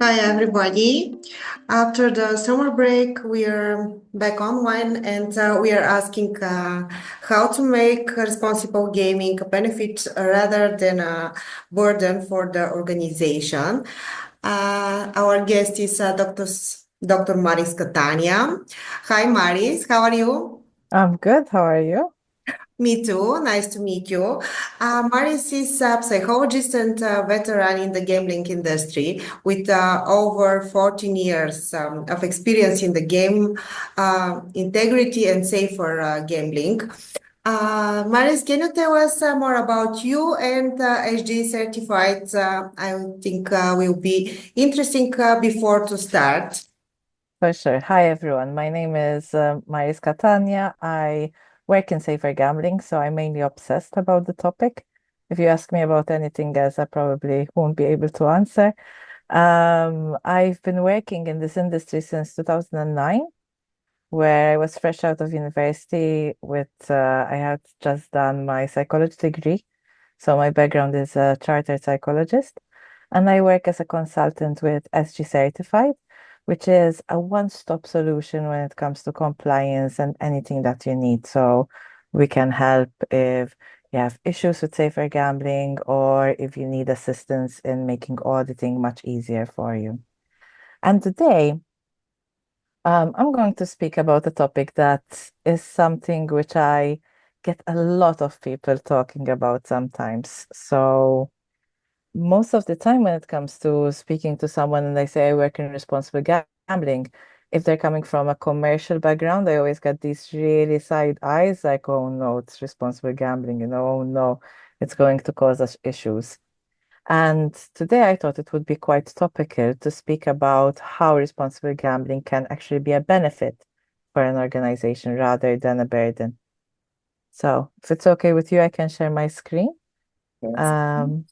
Hi, everybody. After the summer break, we are back online and we are asking how to make responsible gaming a benefit rather than a burden for the organization. Our guest is Dr. Maris Catania. Hi, Maris. How are you? I'm good. How are you? Me too. Nice to meet you. Maris is a psychologist and a veteran in the gambling industry with over 14 years of experience in the game integrity and safer gambling. Maris, can you tell us more about you and HG certified? I think will be interesting before to start. For sure. Hi, everyone. My name is Maris Catania. I work in safer gambling, so I'm mainly obsessed about the topic. If you ask me about anything else, I probably won't be able to answer. I've been working in this industry since 2009, where I was fresh out of university I had just done my psychology degree. So my background is a chartered psychologist, and I work as a consultant with SG Certified, which is a one-stop solution when it comes to compliance and anything that you need. So we can help if you have issues with safer gambling or if you need assistance in making auditing much easier for you. And today, I'm going to speak about a topic that is something which I get a lot of people talking about sometimes. So most of the time when it comes to speaking to someone and they say I work in responsible gambling, if they're coming from a commercial background, I always get these really side eyes like, oh no, it's responsible gambling, oh no, it's going to cause us issues. And today I thought it would be quite topical to speak about how responsible gambling can actually be a benefit for an organization rather than a burden. So if it's okay with you, I can share my screen. Yes. Um,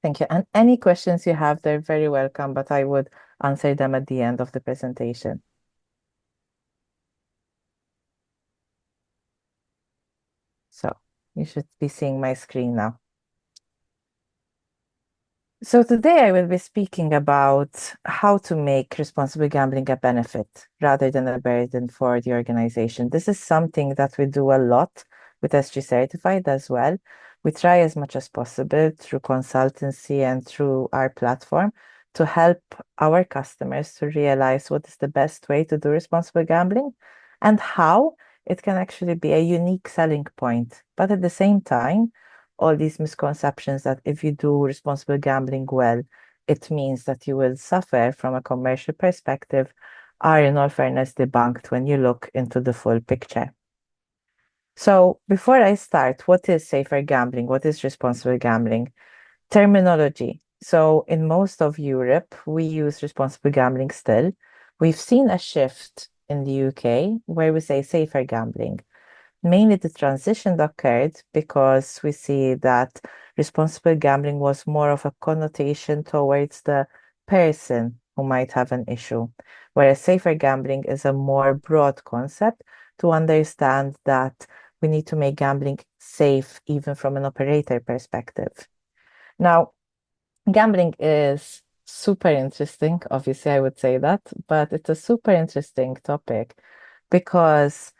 Thank you. And any questions you have, they're very welcome, but I would answer them at the end of the presentation. So you should be seeing my screen now. So today I will be speaking about how to make responsible gambling a benefit rather than a burden for the organization. This is something that we do a lot with SG Certified as well. We try as much as possible through consultancy and through our platform to help our customers to realize what is the best way to do responsible gambling and how it can actually be a unique selling point. But at the same time, all these misconceptions that if you do responsible gambling well, it means that you will suffer from a commercial perspective are in all fairness debunked when you look into the full picture. So before I start, what is safer gambling? What is responsible gambling? Terminology. So in most of Europe, we use responsible gambling still. We've seen a shift in the UK where we say safer gambling. Mainly the transition occurred because we see that responsible gambling was more of a connotation towards the person who might have an issue, whereas safer gambling is a more broad concept to understand that we need to make gambling safe even from an operator perspective. Now, gambling is super interesting, obviously, I would say that, but it's a super interesting topic because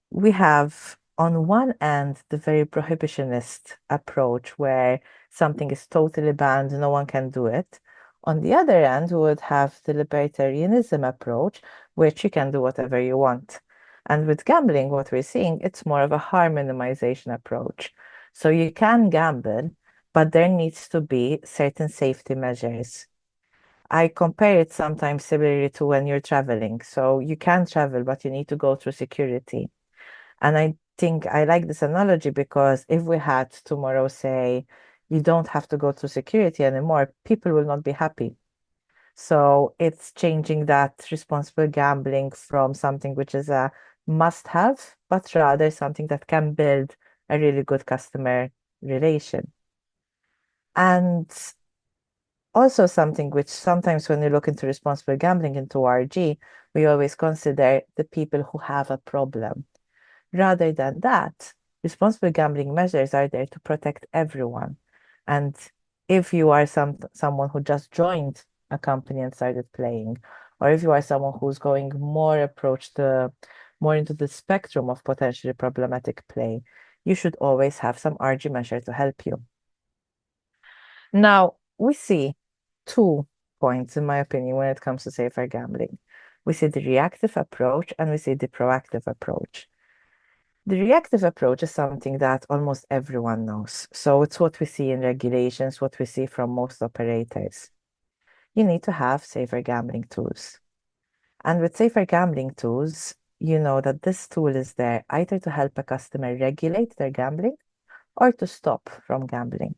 we have on one end the very prohibitionist approach where something is totally banned, no one can do it. On the other end, we would have the libertarianism approach, which you can do whatever you want. And with gambling, what we're seeing, it's more of a harm minimization approach. So you can gamble, but there needs to be certain safety measures. I compare it sometimes similarly to when you're traveling. So you can travel, but you need to go through security. And I think I like this analogy because if we had tomorrow say, you don't have to go through security anymore, people will not be happy. So it's changing that responsible gambling from something which is a must-have, but rather something that can build a really good customer relation. And also something which sometimes when you look into responsible gambling into RG, we always consider the people who have a problem. Rather than that, responsible gambling measures are there to protect everyone. And if you are someone who just joined a company and started playing, or if you are someone who's going more into the spectrum of potentially problematic play, you should always have some RG measure to help you. Now, we see 2 points, in my opinion, when it comes to safer gambling. We see the reactive approach and we see the proactive approach. The reactive approach is something that almost everyone knows. So it's what we see in regulations, what we see from most operators. You need to have safer gambling tools. And with safer gambling tools, you know that this tool is there either to help a customer regulate their gambling or to stop from gambling.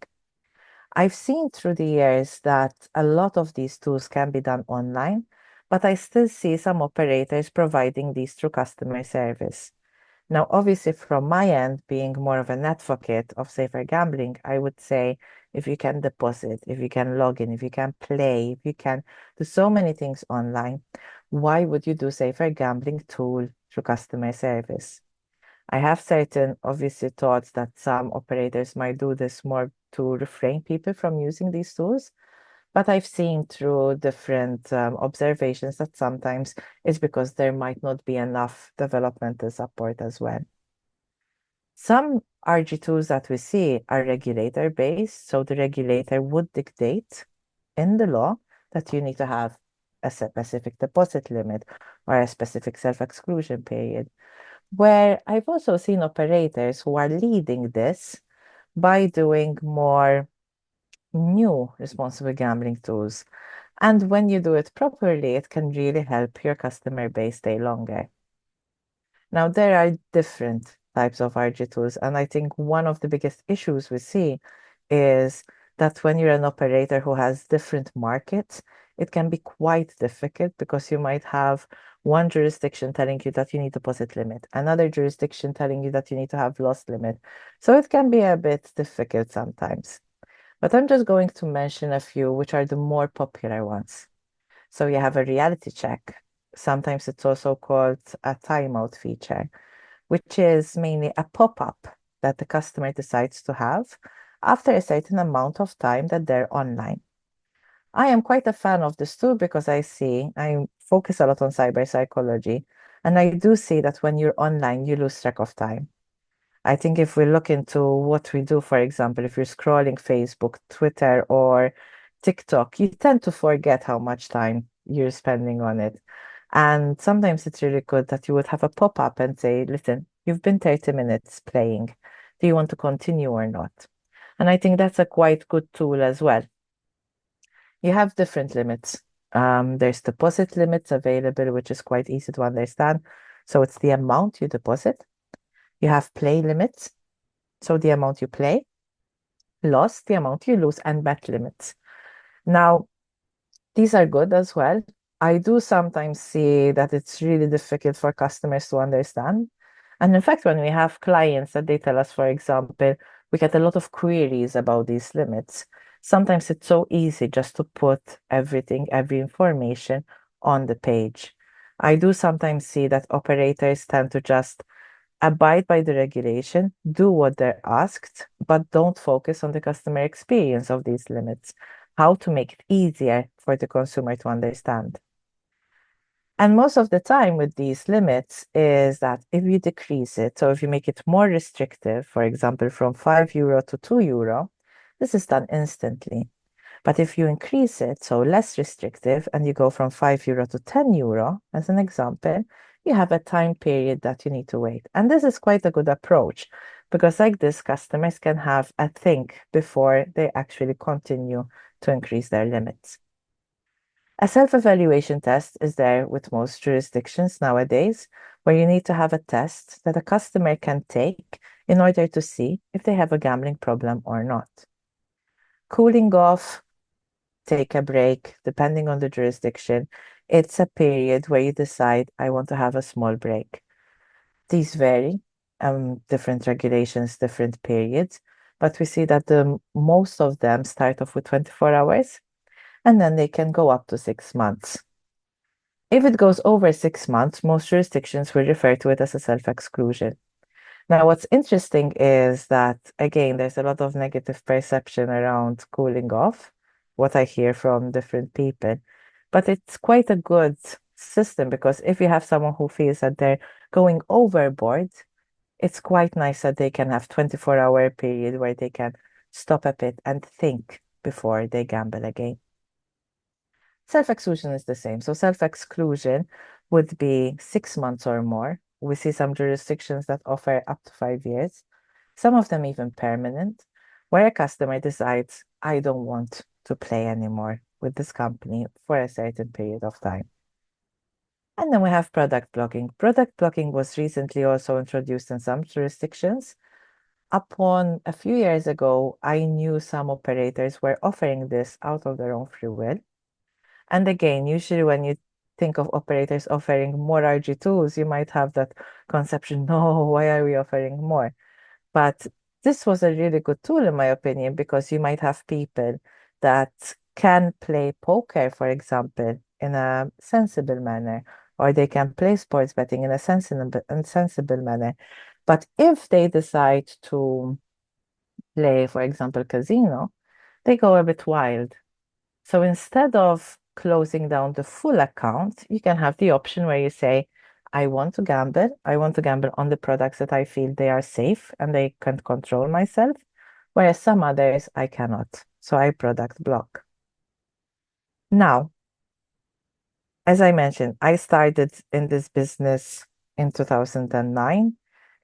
I've seen through the years that a lot of these tools can be done online, but I still see some operators providing these through customer service. Now, obviously, from my end, being more of an advocate of safer gambling, I would say if you can deposit, if you can log in, if you can play, if you can do so many things online, why would you do safer gambling tool through customer service? I have certain, obviously, thoughts that some operators might do this more to refrain people from using these tools. But I've seen through different observations that sometimes it's because there might not be enough developmental support as well. Some RG tools that we see are regulator based, so the regulator would dictate in the law that you need to have a specific deposit limit or a specific self-exclusion period. Where I've also seen operators who are leading this by doing more new responsible gambling tools. And when you do it properly, it can really help your customer base stay longer. Now, there are different types of RG tools, and I think one of the biggest issues we see is that when you're an operator who has different markets, it can be quite difficult because you might have one jurisdiction telling you that you need deposit limit, another jurisdiction telling you that you need to have loss limit. So it can be a bit difficult sometimes. But I'm just going to mention a few which are the more popular ones. So you have a reality check. Sometimes it's also called a timeout feature, which is mainly a pop-up that the customer decides to have after a certain amount of time that they're online. I am quite a fan of this tool because I focus a lot on cyber psychology, and I do see that when you're online, you lose track of time. I think if we look into what we do, for example, if you're scrolling Facebook, Twitter, or TikTok, you tend to forget how much time you're spending on it. And sometimes it's really good that you would have a pop-up and say, listen, you've been 30 minutes playing. Do you want to continue or not? And I think that's a quite good tool as well. You have different limits. There's deposit limits available, which is quite easy to understand. So it's the amount you deposit. You have play limits, so the amount you play, loss, the amount you lose, and bet limits. Now, these are good as well. I do sometimes see that it's really difficult for customers to understand. And in fact, when we have clients that they tell us, for example, we get a lot of queries about these limits. Sometimes it's so easy just to put everything, every information on the page. I do sometimes see that operators tend to just abide by the regulation, do what they're asked, but don't focus on the customer experience of these limits, how to make it easier for the consumer to understand. And most of the time with these limits is that if you decrease it, so if you make it more restrictive, for example, from €5 to €2, this is done instantly. But if you increase it, so less restrictive, and you go from €5 to €10, as an example, you have a time period that you need to wait. And this is quite a good approach because like this, customers can have a think before they actually continue to increase their limits. A self-evaluation test is there with most jurisdictions nowadays, where you need to have a test that a customer can take in order to see if they have a gambling problem or not. Cooling off, take a break, depending on the jurisdiction, it's a period where you decide, I want to have a small break. These vary, different regulations, different periods, but we see that most of them start off with 24 hours, and then they can go up to 6 months. If it goes over 6 months, most jurisdictions will refer to it as a self-exclusion. Now, what's interesting is that, again, there's a lot of negative perception around cooling off. what I hear from different people. But it's quite a good system because if you have someone who feels that they're going overboard, it's quite nice that they can have 24-hour period where they can stop a bit and think before they gamble again. Self-exclusion is the same. So self-exclusion would be 6 months or more. We see some jurisdictions that offer up to 5 years, some of them even permanent, where a customer decides, I don't want to play anymore with this company for a certain period of time. And then we have product blocking. Product blocking was recently also introduced in some jurisdictions. Upon a few years ago, I knew some operators were offering this out of their own free will. And again, usually when you think of operators offering more RG tools, you might have that conception, no, why are we offering more? But this was a really good tool, in my opinion, because you might have people that can play poker, for example, in a sensible manner, or they can play sports betting in a sensible manner. But if they decide to play, for example, casino, they go a bit wild. So instead of closing down the full account, you can have the option where you say, I want to gamble. I want to gamble on the products that I feel they are safe and they can control myself, whereas some others I cannot. So I product block. Now, as I mentioned, I started in this business in 2009.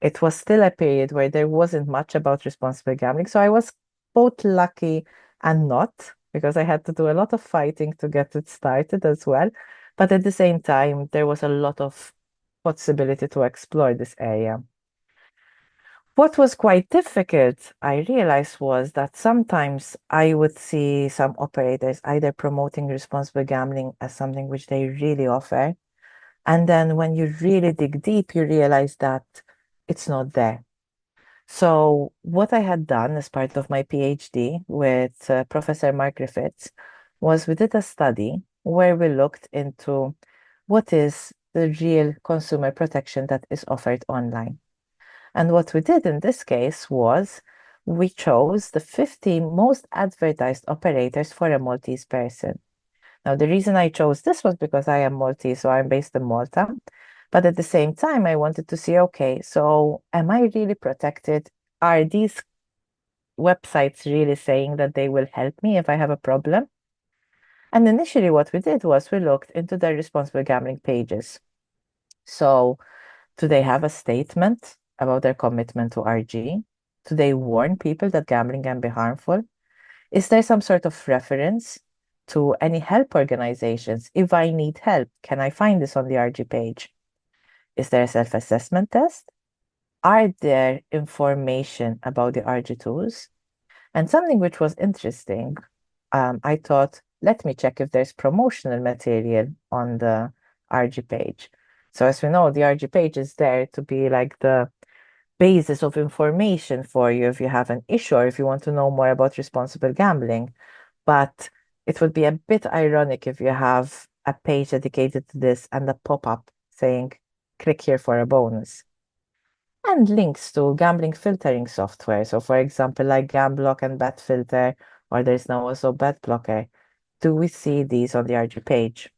It was still a period where there wasn't much about responsible gambling. So I was both lucky and not, because I had to do a lot of fighting to get it started as well. But at the same time, there was a lot of possibility to explore this area. What was quite difficult, I realized, was that sometimes I would see some operators either promoting responsible gambling as something which they really offer. And then when you really dig deep, you realize that it's not there. So what I had done as part of my PhD with Professor Mark Griffiths was we did a study where we looked into what is the real consumer protection that is offered online. And what we did in this case was we chose the 50 most advertised operators for a Maltese person. Now, the reason I chose this was because I am Maltese, so I'm based in Malta. But at the same time, I wanted to see, okay, so am I really protected? Are these websites really saying that they will help me if I have a problem? And initially, what we did was we looked into their responsible gambling pages. So, do they have a statement about their commitment to RG? Do they warn people that gambling can be harmful? Is there some sort of reference to any help organizations? If I need help, can I find this on the RG page? Is there a self-assessment test? Are there information about the RG tools? And something which was interesting, I thought, let me check if there's promotional material on the RG page. So as we know, the RG page is there to be like the basis of information for you if you have an issue or if you want to know more about responsible gambling. But it would be a bit ironic if you have a page dedicated to this and a pop-up saying, click here for a bonus. And links to gambling filtering software. So for example, like Gamblock and Bet Filter, or there's now also Bet Blocker. Do we see these on the RG page?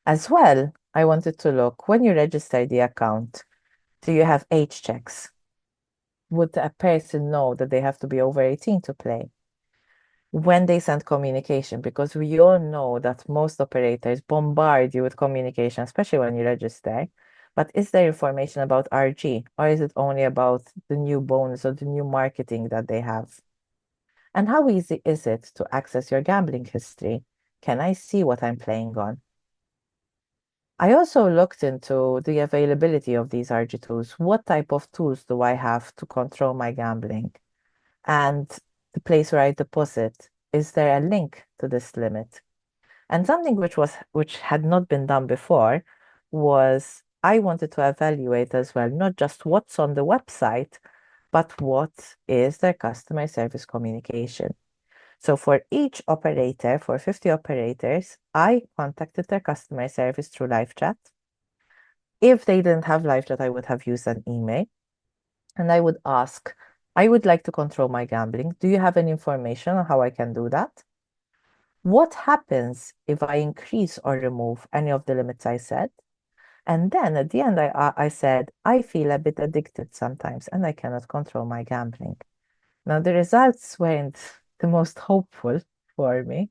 As well, I wanted to look, when you register the account, do you have age checks? Would a person know that they have to be over 18 to play? When they send communication, because we all know that most operators bombard you with communication, especially when you register. But is there information about RG, or is it only about the new bonus or the new marketing that they have? And how easy is it to access your gambling history? Can I see what I'm playing on? I also looked into the availability of these RG tools. What type of tools do I have to control my gambling? And the place where I deposit, is there a link to this limit? And something which had not been done before was I wanted to evaluate as well, not just what's on the website, but what is their customer service communication. So for each operator, for 50 operators, I contacted their customer service through live chat. If they didn't have live chat, I would have used an email. And I would ask, I would like to control my gambling. Do you have any information on how I can do that? What happens if I increase or remove any of the limits I set? And then at the end, I said, I feel a bit addicted sometimes and I cannot control my gambling. Now, the results weren't the most hopeful for me.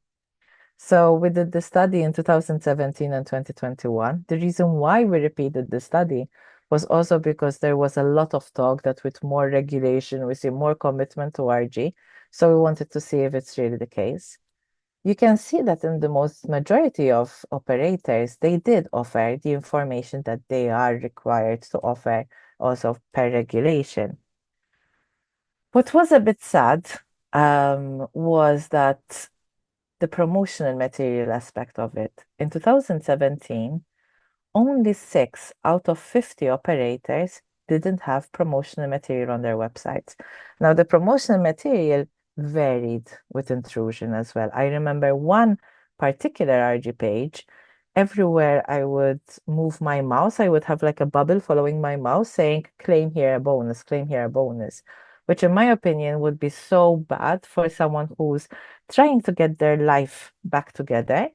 So we did the study in 2017 and 2021. The reason why we repeated the study was also because there was a lot of talk that with more regulation, we see more commitment to RG. So we wanted to see if it's really the case. You can see that in the most majority of operators, they did offer the information that they are required to offer also per regulation. What was a bit sad was that the promotional material aspect of it. In 2017, only 6 out of 50 operators didn't have promotional material on their websites. Now, the promotional material varied with intrusion as well. I remember one particular RG page. Everywhere I would move my mouse, I would have like a bubble following my mouse saying, claim here a bonus, claim here a bonus, which in my opinion would be so bad for someone who's trying to get their life back together.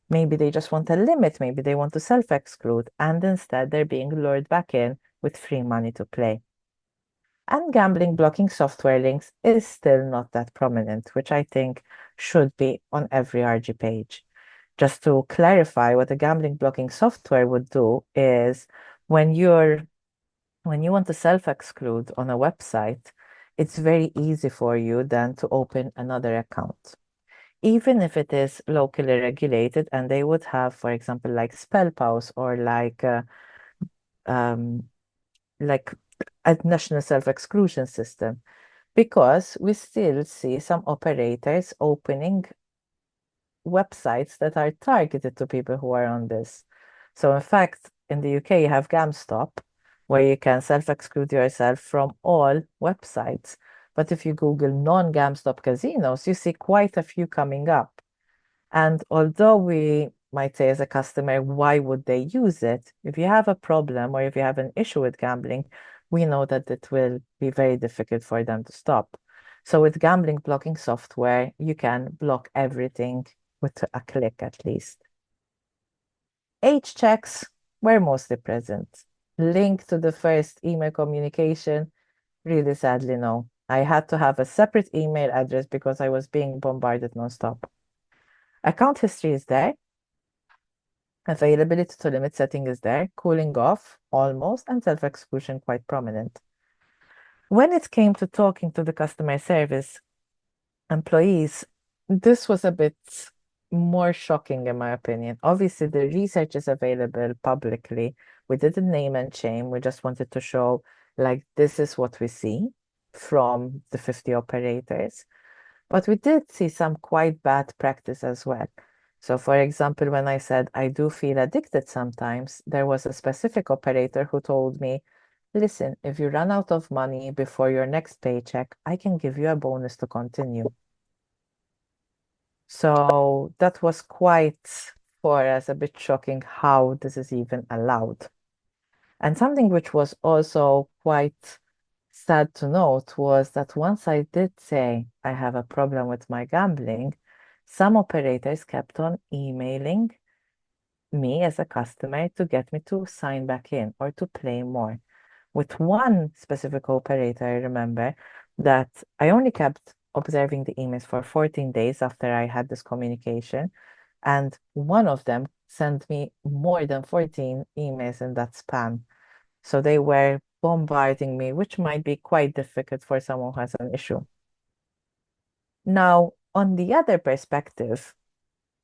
Maybe they just want a limit, maybe they want to self-exclude, and instead they're being lured back in with free money to play. And gambling blocking software links is still not that prominent, which I think should be on every RG page. Just to clarify, what a gambling blocking software would do is when you want to self-exclude on a website, it's very easy for you then to open another account. Even if it is locally regulated and they would have, for example, like spell pause or like a national self-exclusion system, because we still see some operators opening websites that are targeted to people who are on this. So in fact, in the UK, you have GamStop, where you can self-exclude yourself from all websites. But if you Google non-GamStop casinos, you see quite a few coming up. And although we might say as a customer, why would they use it? If you have a problem or if you have an issue with gambling, we know that it will be very difficult for them to stop. So with gambling blocking software, you can block everything with a click at least. Age checks were mostly present. Link to the first email communication, really sadly, no. I had to have a separate email address because I was being bombarded nonstop. Account history is there. Availability to limit setting is there. Cooling off, almost, and self-exclusion quite prominent. When it came to talking to the customer service employees, this was a bit more shocking in my opinion. Obviously, the research is available publicly. We didn't name and shame. We just wanted to show like this is what we see from the 50 operators. But we did see some quite bad practice as well. So for example, when I said I do feel addicted sometimes, there was a specific operator who told me, listen, if you run out of money before your next paycheck, I can give you a bonus to continue. So that was quite, for us, a bit shocking how this is even allowed. And something which was also quite sad to note was that once I did say I have a problem with my gambling, some operators kept on emailing me as a customer to get me to sign back in or to play more. With one specific operator, I remember that I only kept observing the emails for 14 days after I had this communication. And one of them sent me more than 14 emails in that span. So they were bombarding me, which might be quite difficult for someone who has an issue. Now, on the other perspective,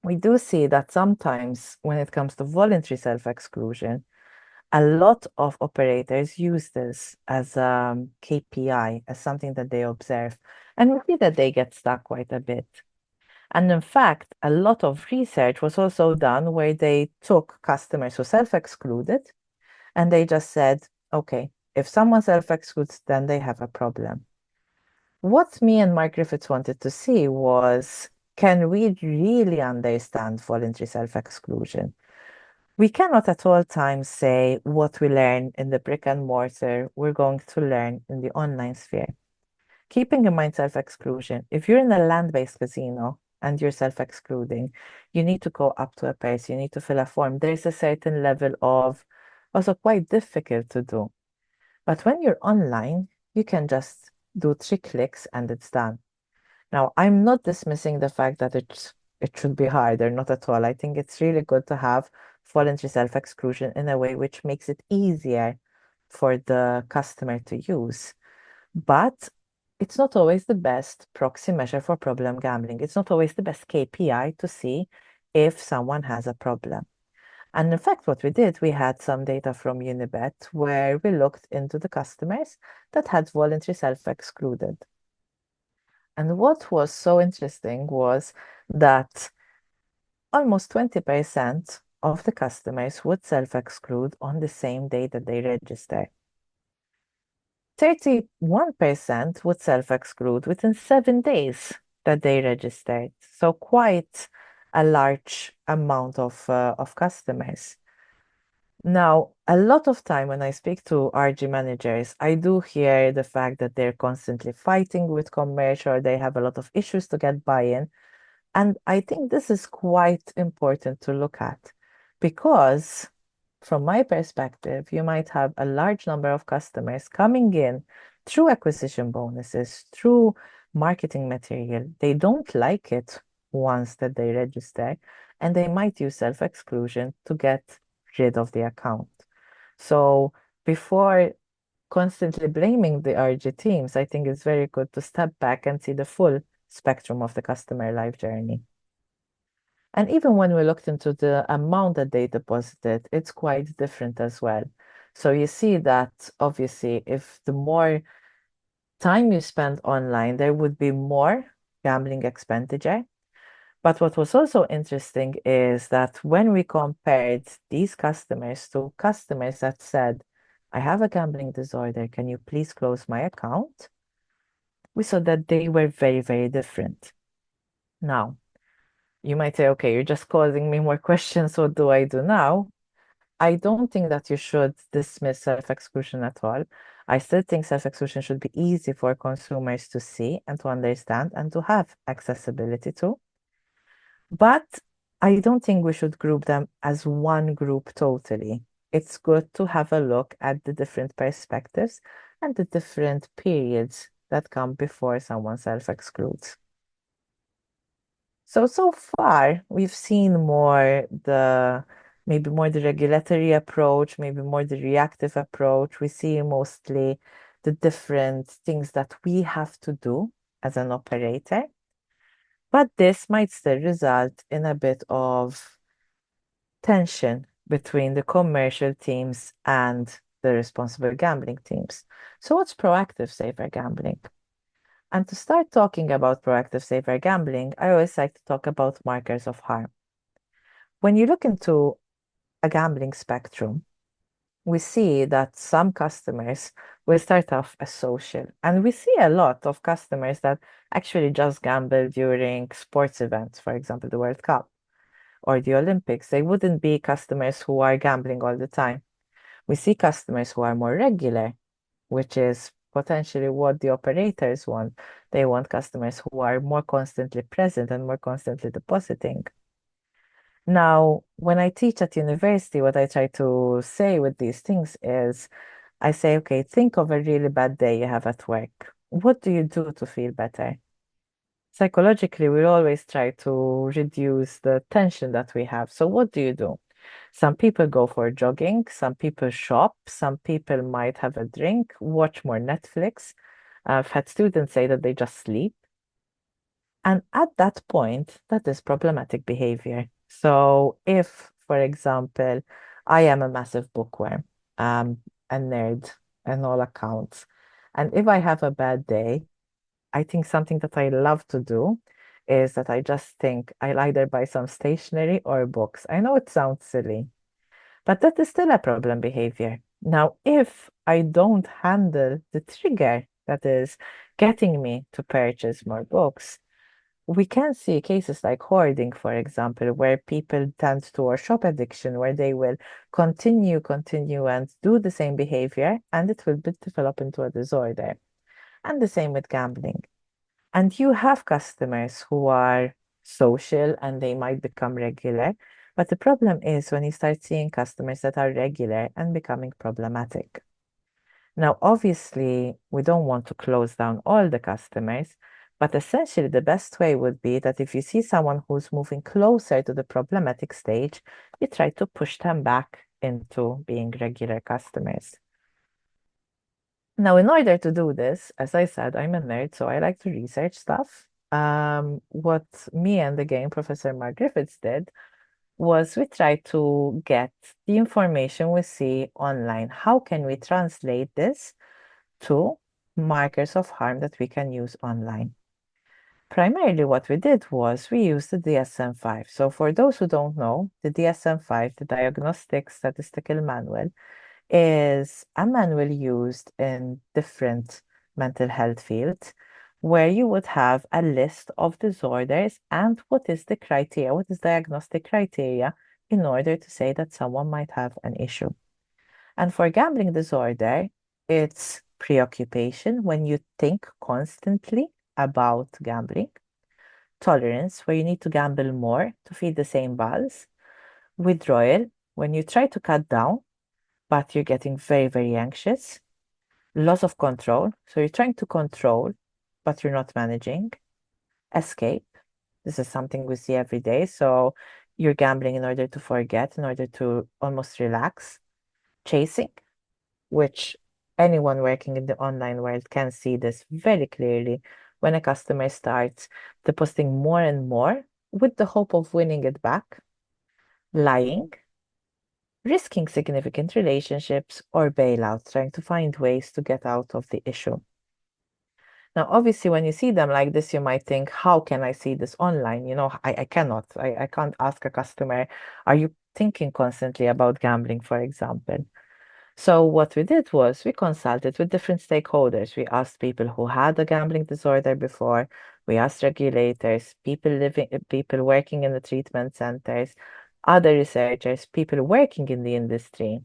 we do see that sometimes when it comes to voluntary self-exclusion, a lot of operators use this as a KPI, as something that they observe, and we see that they get stuck quite a bit. And in fact, a lot of research was also done where they took customers who self-excluded and they just said, okay, if someone self-excludes, then they have a problem. What me and Mark Griffiths wanted to see was, can we really understand voluntary self-exclusion? We cannot at all times say what we learn in the brick and mortar, we're going to learn in the online sphere. Keeping in mind self-exclusion, if you're in a land-based casino, and you're self-excluding, you need to go up to a place, you need to fill a form. There's a certain level of also quite difficult to do. But when you're online, you can just do 3 clicks and it's done. Now, I'm not dismissing the fact that it should be harder, not at all. I think it's really good to have voluntary self-exclusion in a way which makes it easier for the customer to use. But it's not always the best proxy measure for problem gambling. It's not always the best KPI to see if someone has a problem. And in fact, what we did, we had some data from Unibet where we looked into the customers that had voluntary self-excluded. And what was so interesting was that almost 20% of the customers would self-exclude on the same day that they register. 31% would self-exclude within 7 days that they registered. So quite a large amount of customers. Now, a lot of time when I speak to RG managers, I do hear the fact that they're constantly fighting with commercial, or they have a lot of issues to get buy-in. And I think this is quite important to look at because from my perspective, you might have a large number of customers coming in through acquisition bonuses, through marketing material. They don't like it once that they register, and they might use self-exclusion to get rid of the account. So before constantly blaming the RG teams, I think it's very good to step back and see the full spectrum of the customer life journey. And even when we looked into the amount that they deposited, it's quite different as well. So you see that obviously if the more time you spend online, there would be more gambling expenditure. But what was also interesting is that when we compared these customers to customers that said, I have a gambling disorder, can you please close my account? We saw that they were very, very different. Now, you might say, okay, you're just causing me more questions. What do I do now? I don't think that you should dismiss self-exclusion at all. I still think self-exclusion should be easy for consumers to see and to understand and to have accessibility to. But I don't think we should group them as one group totally. It's good to have a look at the different perspectives and the different periods that come before someone self-excludes. So far, we've seen maybe more the regulatory approach, maybe more the reactive approach. We see mostly the different things that we have to do as an operator. But this might still result in a bit of tension between the commercial teams and the responsible gambling teams. So what's proactive safer gambling? And to start talking about proactive safer gambling, I always like to talk about markers of harm. When you look into a gambling spectrum, we see that some customers will start off as social. And we see a lot of customers that actually just gamble during sports events, for example, the World Cup or the Olympics. They wouldn't be customers who are gambling all the time. We see customers who are more regular, which is potentially what the operators want. They want customers who are more constantly present and more constantly depositing. Now, when I teach at university, what I try to say with these things is I say, okay, think of a really bad day you have at work. What do you do to feel better? Psychologically, we always try to reduce the tension that we have. So what do you do? Some people go for jogging, some people shop, some people might have a drink, watch more Netflix. I've had students say that they just sleep. And at that point, that is problematic behavior. So if, for example, I am a massive bookworm, a nerd on all accounts, and if I have a bad day, I think something that I love to do is that I just think I'll either buy some stationery or books. I know it sounds silly, but that is still a problem behavior. Now, if I don't handle the trigger that is getting me to purchase more books, we can see cases like hoarding, for example, where people tend to, or shop addiction, where they will continue, and do the same behavior, and it will develop into a disorder. And the same with gambling. And you have customers who are social and they might become regular. But the problem is when you start seeing customers that are regular and becoming problematic. Now, obviously, we don't want to close down all the customers, but essentially the best way would be that if you see someone who's moving closer to the problematic stage, you try to push them back into being regular customers. Now, in order to do this, as I said, I'm a nerd, so I like to research stuff. What me and again Professor Mark Griffiths did was we tried to get the information we see online. How can we translate this to markers of harm that we can use online? Primarily what we did was we used the DSM-5. So for those who don't know, the DSM-5, the Diagnostic Statistical Manual, is a manual used in different mental health fields where you would have a list of disorders and what is the criteria, what is diagnostic criteria in order to say that someone might have an issue. And for gambling disorder, it's preoccupation when you think constantly about gambling, tolerance where you need to gamble more to feed the same balls, withdrawal when you try to cut down but you're getting very, very anxious. Loss of control. So you're trying to control, but you're not managing. Escape. This is something we see every day. So you're gambling in order to forget, in order to almost relax. Chasing, which anyone working in the online world can see this very clearly when a customer starts depositing more and more with the hope of winning it back. Lying, risking significant relationships or bailout, trying to find ways to get out of the issue. Now, obviously, when you see them like this, you might think, how can I see this online? You know, I cannot. I can't ask a customer, are you thinking constantly about gambling, for example? So what we did was we consulted with different stakeholders. We asked people who had a gambling disorder before. We asked regulators, people working in the treatment centers, other researchers, people working in the industry.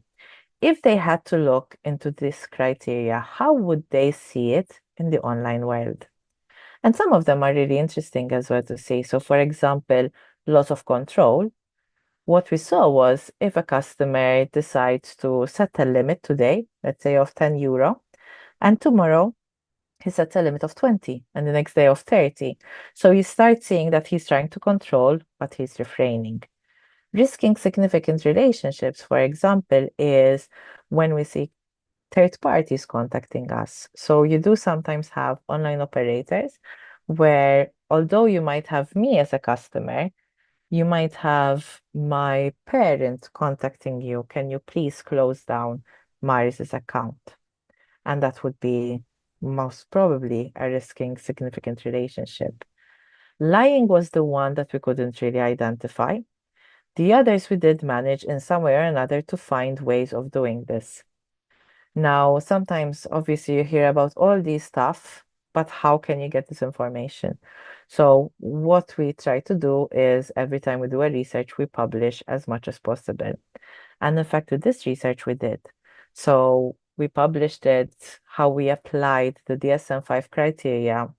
If they had to look into this criteria, how would they see it in the online world? And some of them are really interesting as well to see. So, for example, loss of control. What we saw was if a customer decides to set a limit today, let's say of €10, and tomorrow he sets a limit of 20 and the next day of 30. So you start seeing that he's trying to control, but he's refraining. Risking significant relationships, for example, is when we see third parties contacting us. So you do sometimes have online operators where, although you might have me as a customer, you might have my parent contacting you. Can you please close down Maris's account? And that would be most probably a risking significant relationship. Lying was the one that we couldn't really identify. The others we did manage in some way or another to find ways of doing this. Now, sometimes obviously you hear about all these stuff, but how can you get this information? So what we try to do is every time we do a research, we publish as much as possible. And in fact, with this research we did. So we published it, how we applied the DSM-5 criteria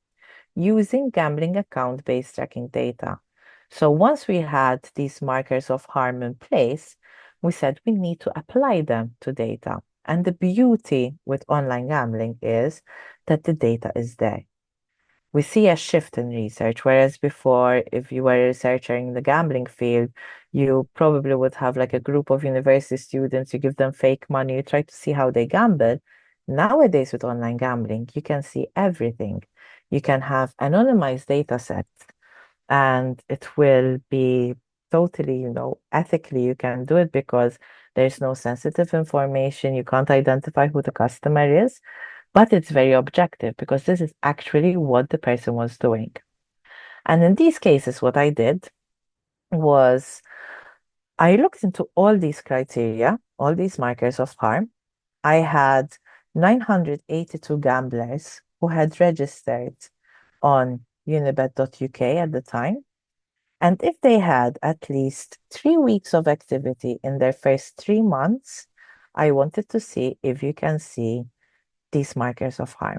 using gambling account-based tracking data. So once we had these markers of harm in place, we said we need to apply them to data. And the beauty with online gambling is that the data is there. We see a shift in research, whereas before, if you were a researcher in the gambling field, you probably would have like a group of university students, you give them fake money, you try to see how they gamble. Nowadays, with online gambling, you can see everything. You can have anonymized data sets, and it will be totally, ethically, you can do it because there's no sensitive information. You can't identify who the customer is, but it's very objective because this is actually what the person was doing. And in these cases, what I did was I looked into all these criteria, all these markers of harm. I had 982 gamblers who had registered on unibet.uk at the time. And if they had at least 3 weeks of activity in their first 3 months, I wanted to see if you can see these markers of harm.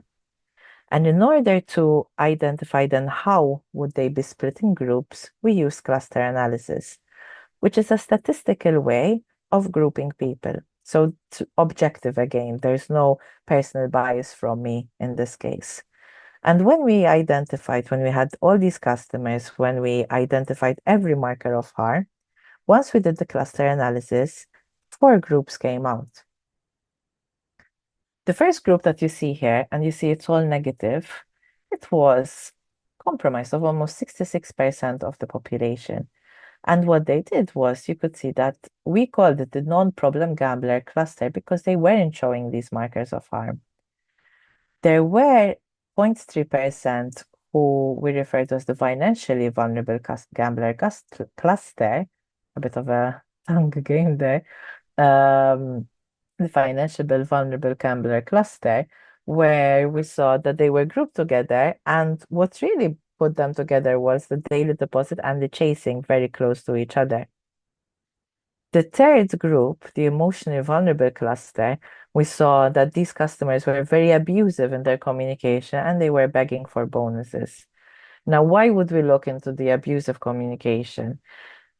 And in order to identify then how would they be split in groups, we use cluster analysis, which is a statistical way of grouping people. So it's objective again, there's no personal bias from me in this case. And when we had all these customers, when we identified every marker of harm, once we did the cluster analysis, 4 groups came out. The first group that you see here, and you see it's all negative, it was compromised of almost 66% of the population. And what they did was, you could see that we called it the non-problem gambler cluster because they weren't showing these markers of harm. There were 0.3% who we referred to as the financially vulnerable gambler cluster, a bit of a tongue game there, the financially vulnerable gambler cluster, where we saw that they were grouped together, and what really put them together was the daily deposit and the chasing very close to each other. The third group, the emotionally vulnerable cluster, we saw that these customers were very abusive in their communication and they were begging for bonuses. Now, why would we look into the abusive communication?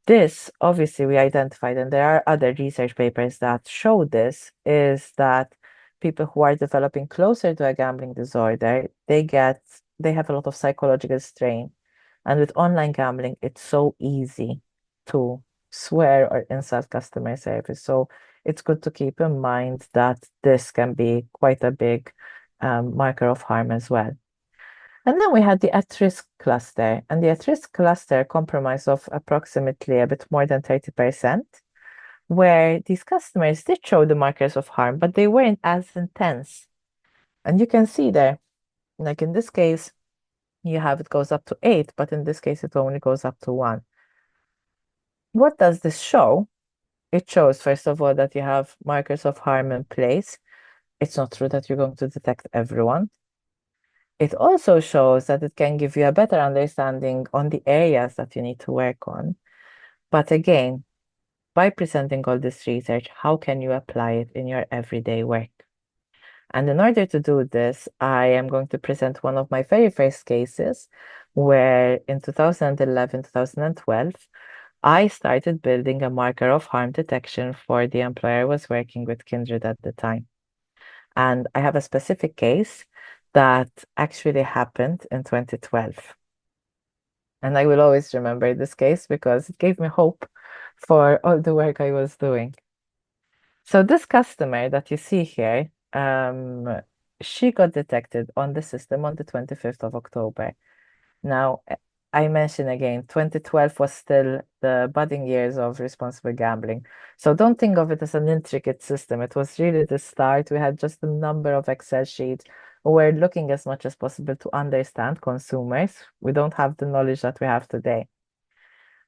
This, obviously, we identified, and there are other research papers that show this, is that people who are developing closer to a gambling disorder, they have a lot of psychological strain. And with online gambling, it's so easy to swear or insult customer service. So it's good to keep in mind that this can be quite a big marker of harm as well. And then we had the at-risk cluster, and the at-risk cluster comprised of approximately a bit more than 30%, where these customers did show the markers of harm, but they weren't as intense. And you can see there, like in this case, you have it goes up to 8, but in this case, it only goes up to 1. What does this show? It shows, first of all, that you have markers of harm in place. It's not true that you're going to detect everyone. It also shows that it can give you a better understanding on the areas that you need to work on. But again, by presenting all this research, how can you apply it in your everyday work? And in order to do this, I am going to present one of my very first cases where in 2011, 2012, I started building a marker of harm detection for the employer I was working with, Kindred at the time. And I have a specific case that actually happened in 2012. And I will always remember this case because it gave me hope for all the work I was doing. So this customer that you see here, she got detected on the system on the 25th of October. Now, I mention again, 2012 was still the budding years of responsible gambling. So don't think of it as an intricate system. It was really the start. We had just a number of Excel sheets. We're looking as much as possible to understand consumers. We don't have the knowledge that we have today.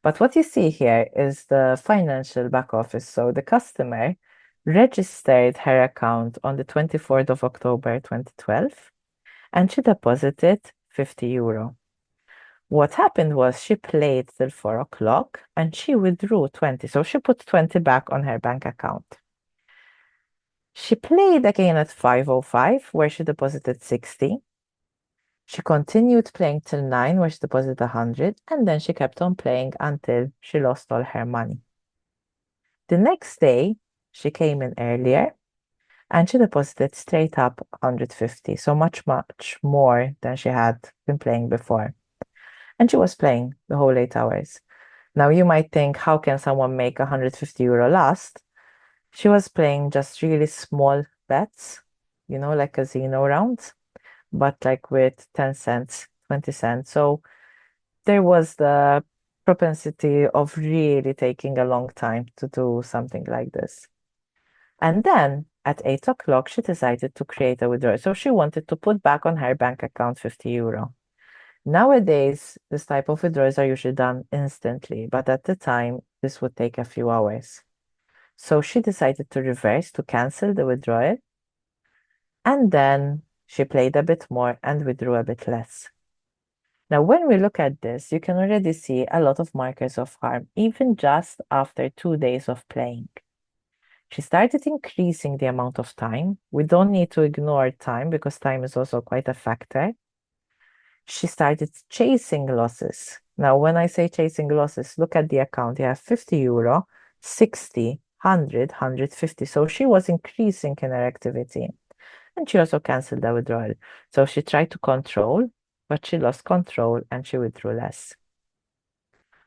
But what you see here is the financial back office. So the customer registered her account on the 24th of October 2012, and she deposited 50 euro. What happened was she played till 4 o'clock and she withdrew 20. So she put 20 back on her bank account. She played again at 5:05, where she deposited 60. She continued playing till 9, where she deposited 100, and then she kept on playing until she lost all her money. The next day, she came in earlier and she deposited straight up 150, so much, much more than she had been playing before. And she was playing the whole 8 hours. Now you might think, how can someone make 150 euro last? She was playing just really small bets, like casino rounds, but like with 10 cents, 20 cents. So there was the propensity of really taking a long time to do something like this. And then at 8 o'clock, she decided to create a withdrawal. So she wanted to put back on her bank account 50 euro. Nowadays, this type of withdrawals are usually done instantly, but at the time, this would take a few hours. So she decided to reverse, to cancel the withdrawal, and then she played a bit more and withdrew a bit less. Now, when we look at this, you can already see a lot of markers of harm, even just after 2 days of playing. She started increasing the amount of time. We don't need to ignore time because time is also quite a factor. She started chasing losses. Now, when I say chasing losses, look at the account. You have €50, 60, 100, 150. So she was increasing in her activity. And she also canceled the withdrawal. So she tried to control, but she lost control and she withdrew less.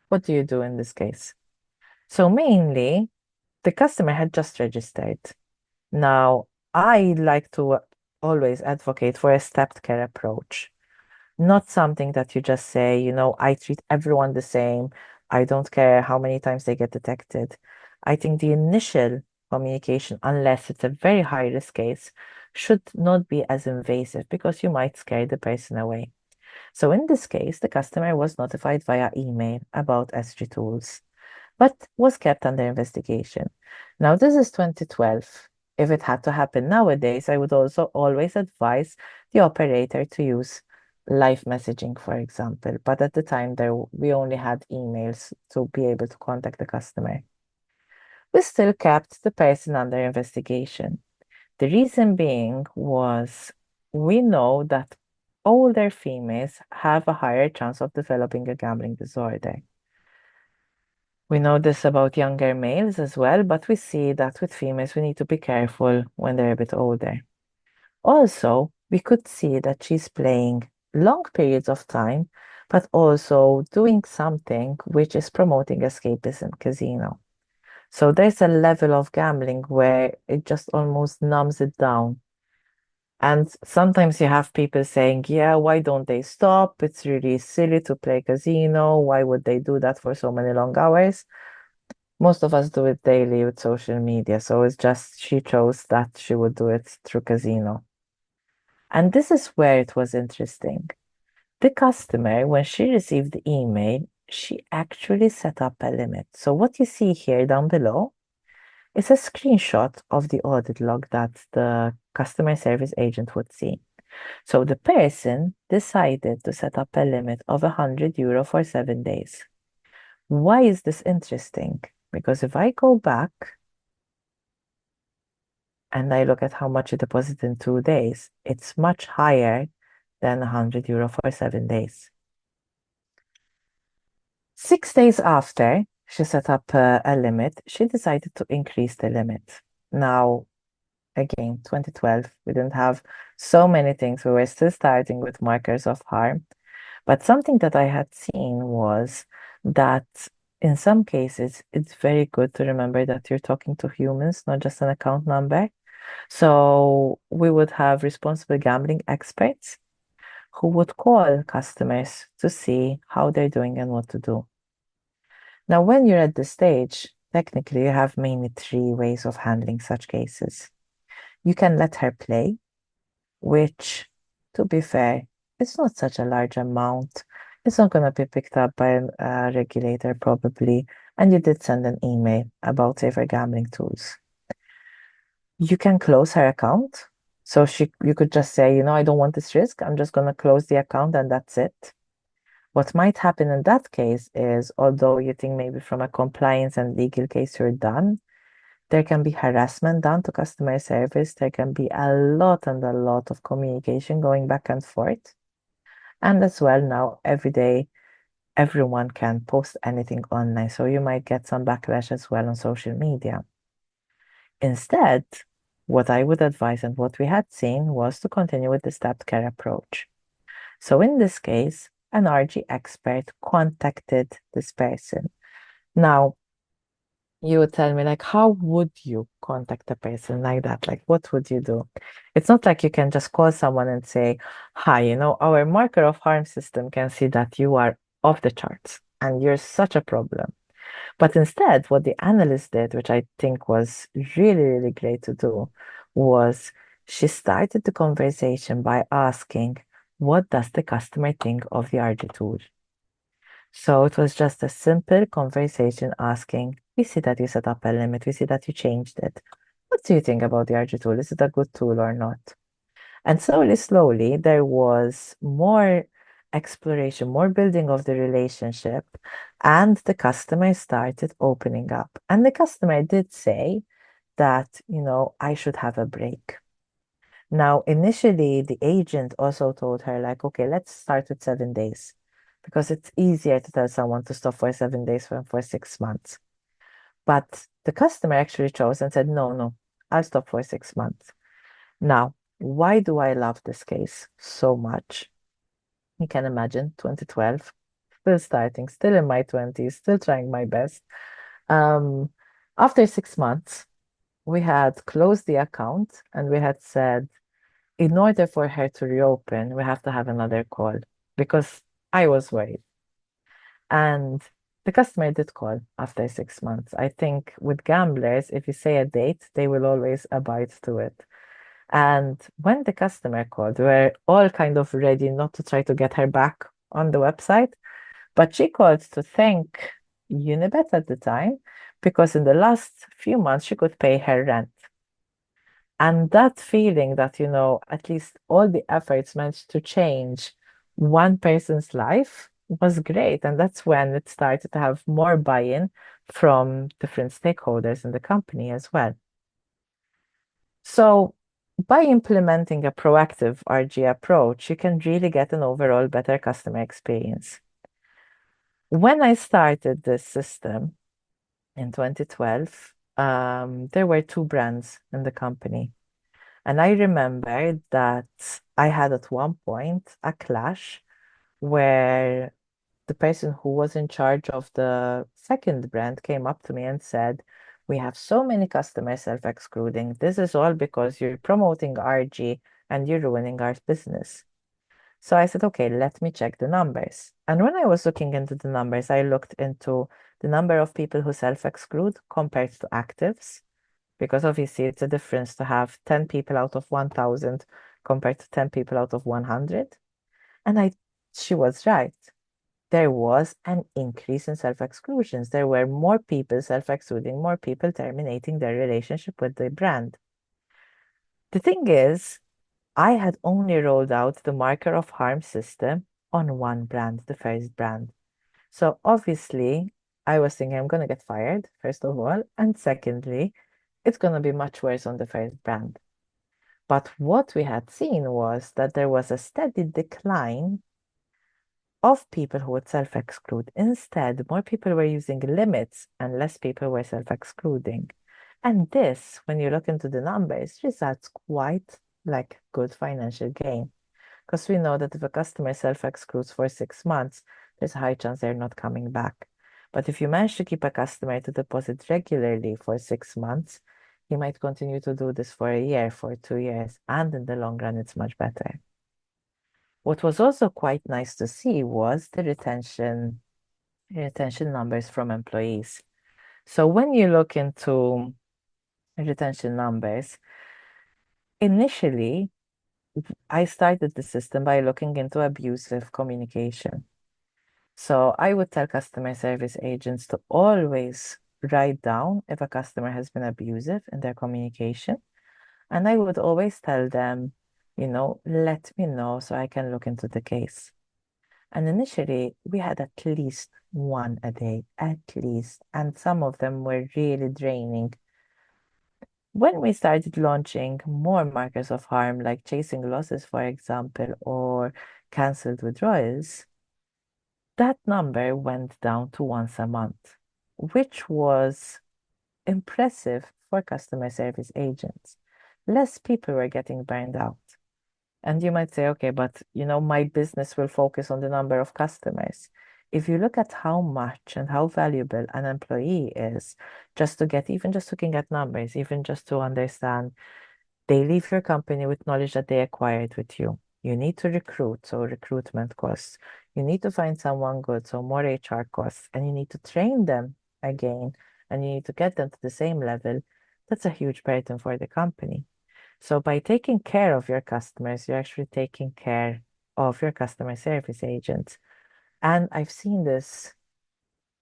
What do you do in this case? So mainly, the customer had just registered. Now, I like to always advocate for a stepped care approach, not something that you just say, I treat everyone the same. I don't care how many times they get detected. I think the initial communication, unless it's a very high risk case, should not be as invasive because you might scare the person away. So in this case, the customer was notified via email about SG tools, but was kept under investigation. Now, this is 2012. If it had to happen nowadays, I would also always advise the operator to use live messaging, for example. But at the time, we only had emails to be able to contact the customer. We still kept the person under investigation. The reason being was we know that older females have a higher chance of developing a gambling disorder. We know this about younger males as well, but we see that with females, we need to be careful when they're a bit older. Also, we could see that she's playing long periods of time, but also doing something which is promoting escapism, casino. So there's a level of gambling where it just almost numbs it down. And sometimes you have people saying, yeah, why don't they stop? It's really silly to play casino. Why would they do that for so many long hours? Most of us do it daily with social media. So it's just she chose that she would do it through casino. And this is where it was interesting. The customer, when she received the email, she actually set up a limit. So what you see here down below is a screenshot of the audit log that the customer service agent would see. So the person decided to set up a limit of €100 for 7 days. Why is this interesting? Because if I go back and I look at how much you deposited in 2 days, it's much higher than €100 for 7 days. 6 days after she set up a limit, she decided to increase the limit. Now, again, 2012, we didn't have so many things. We were still starting with markers of harm. But something that I had seen was that in some cases, it's very good to remember that you're talking to humans, not just an account number. So we would have responsible gambling experts who would call customers to see how they're doing and what to do. Now, when you're at this stage, technically, you have mainly 3 ways of handling such cases. You can let her play, which, to be fair, it's not such a large amount. It's not going to be picked up by a regulator, probably. And you did send an email about safer gambling tools. You can close her account. So you could just say, I don't want this risk. I'm just going to close the account and that's it. What might happen in that case is, although you think maybe from a compliance and legal case you're done, there can be harassment done to customer service. There can be a lot and a lot of communication going back and forth. And as well, now every day, everyone can post anything online. So you might get some backlash as well on social media. Instead, what I would advise and what we had seen was to continue with the stepped care approach. So in this case, an RG expert contacted this person. Now, you would tell me, how would you contact a person like that? What would you do? It's not like you can just call someone and say, hi, our marker of harm system can see that you are off the charts and you're such a problem. But instead, what the analyst did, which I think was really, really great to do, was she started the conversation by asking, what does the customer think of the RG tool? So it was just a simple conversation asking, we see that you set up a limit, we see that you changed it. What do you think about the RG tool? Is it a good tool or not? And slowly, there was more exploration, more building of the relationship, and the customer started opening up. And the customer did say that, I should have a break. Now, initially, the agent also told her, like, okay, let's start with 7 days because it's easier to tell someone to stop for 7 days than for 6 months. But the customer actually chose and said, no, no, I'll stop for 6 months. Now, why do I love this case so much? You can imagine 2012, still starting, still in my 20s, still trying my best. After 6 months, we had closed the account and we had said, in order for her to reopen, we have to have another call because I was worried. And the customer did call after 6 months. I think with gamblers, if you say a date, they will always abide to it. And when the customer called, we were all kind of ready not to try to get her back on the website, but she called to thank Unibet at the time because in the last few months she could pay her rent. And that feeling that, at least all the efforts managed to change one person's life was great. And that's when it started to have more buy-in from different stakeholders in the company as well. So by implementing a proactive RG approach, you can really get an overall better customer experience. When I started this system in 2012, there were two brands in the company. And I remember that I had at one point a clash where the person who was in charge of the second brand came up to me and said, we have so many customers self-excluding. This is all because you're promoting RG and you're ruining our business. So I said, okay, let me check the numbers. And when I was looking into the numbers, I looked into the number of people who self-exclude compared to actives, because obviously it's a difference to have 10 people out of 1,000 compared to 10 people out of 100. And she was right. There was an increase in self-exclusions. There were more people self-excluding, more people terminating their relationship with the brand. The thing is, I had only rolled out the marker of harm system on one brand, the first brand. So obviously, I was thinking I'm going to get fired, first of all. And secondly, it's going to be much worse on the first brand. But what we had seen was that there was a steady decline of people who would self-exclude. Instead, more people were using limits and less people were self-excluding. And this, when you look into the numbers, results quite like good financial gain. Because we know that if a customer self-excludes for 6 months, there's a high chance they're not coming back. But if you manage to keep a customer to deposit regularly for 6 months, he might continue to do this for a year, for 2 years, and in the long run, it's much better. What was also quite nice to see was the retention numbers from employees. So when you look into retention numbers, initially, I started the system by looking into abusive communication. So I would tell customer service agents to always write down if a customer has been abusive in their communication. And I would always tell them, let me know so I can look into the case. And initially, we had at least one a day, at least. And some of them were really draining. When we started launching more markers of harm, like chasing losses, for example, or canceled withdrawals, that number went down to once a month, which was impressive for customer service agents. Less people were getting burned out. And you might say, okay, but my business will focus on the number of customers. If you look at how much and how valuable an employee is, even just looking at numbers, even just to understand, they leave your company with knowledge that they acquired with you. You need to recruit, so recruitment costs. You need to find someone good, so more HR costs. And you need to train them again, and you need to get them to the same level. That's a huge burden for the company. So by taking care of your customers, you're actually taking care of your customer service agents. And I've seen this